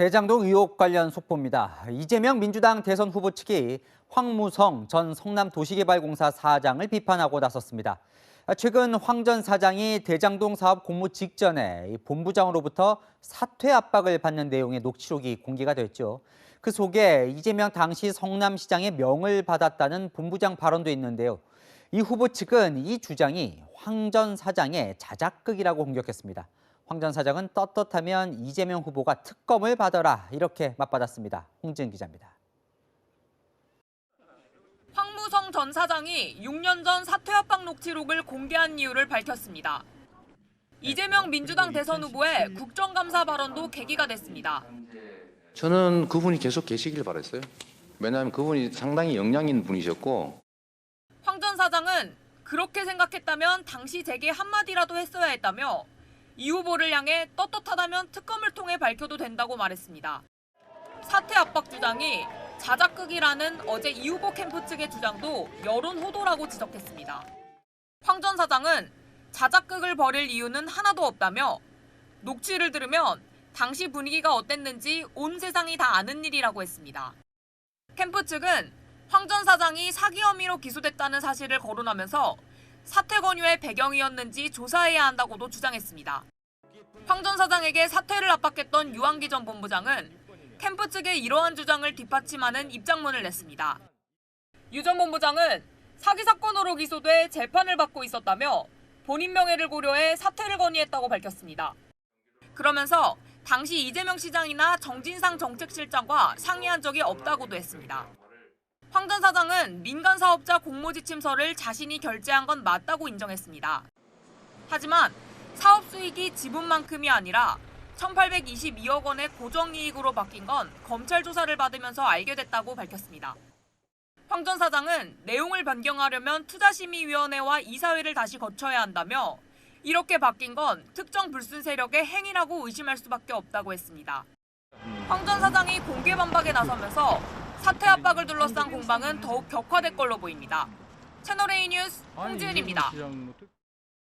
대장동 의혹 관련 속보입니다. 이재명 민주당 대선 후보 측이 황무성 전 성남도시개발공사 사장을 비판하고 나섰습니다. 최근 황 전 사장이 대장동 사업 공모 직전에 본부장으로부터 사퇴 압박을 받는 내용의 녹취록이 공개가 됐죠. 그 속에 이재명 당시 성남시장의 명을 받았다는 본부장 발언도 있는데요. 이 후보 측은 이 주장이 황 전 사장의 자작극이라고 공격했습니다. 황 전 사장은 떳떳하면 이재명 후보가 특검을 받아라 이렇게 맞받았습니다. 홍지은 기자입니다. 황무성 전 사장이 6년 전 사퇴 압박 녹취록을 공개한 이유를 밝혔습니다. 이재명 민주당 대선 후보의 국정감사 발언도 계기가 됐습니다. 저는 그분이 계속 계시길 바랐어요. 왜냐하면 그분이 상당히 역량 있는 분이셨고. 황 전 사장은 그렇게 생각했다면 당시 제게 한마디라도 했어야 했다며 이 후보를 향해 떳떳하다면 특검을 통해 밝혀도 된다고 말했습니다. 사퇴 압박 주장이 자작극이라는 어제 이 후보 캠프 측의 주장도 여론 호도라고 지적했습니다. 황 전 사장은 자작극을 벌일 이유는 하나도 없다며 녹취를 들으면 당시 분위기가 어땠는지 온 세상이 다 아는 일이라고 했습니다. 캠프 측은 황 전 사장이 사기 혐의로 기소됐다는 사실을 거론하면서 사퇴 권유의 배경이었는지 조사해야 한다고도 주장했습니다. 황 전 사장에게 사퇴를 압박했던 유한기 전 본부장은 캠프 측의 이러한 주장을 뒷받침하는 입장문을 냈습니다. 유 전 본부장은 사기 사건으로 기소돼 재판을 받고 있었다며 본인 명예를 고려해 사퇴를 건의했다고 밝혔습니다. 그러면서 당시 이재명 시장이나 정진상 정책실장과 상의한 적이 없다고도 했습니다. 황 전 사장은 민간 사업자 공모 지침서를 자신이 결제한 건 맞다고 인정했습니다. 하지만 사업 수익이 지분만큼이 아니라 1,822억 원의 고정이익으로 바뀐 건 검찰 조사를 받으면서 알게 됐다고 밝혔습니다. 황 전 사장은 내용을 변경하려면 투자심의위원회와 이사회를 다시 거쳐야 한다며 이렇게 바뀐 건 특정 불순 세력의 행위라고 의심할 수밖에 없다고 했습니다. 황 전 사장이 공개 반박에 나서면서 사퇴 압박을 둘러싼 공방은 더욱 격화될 걸로 보입니다. 채널A 뉴스 홍지은입니다.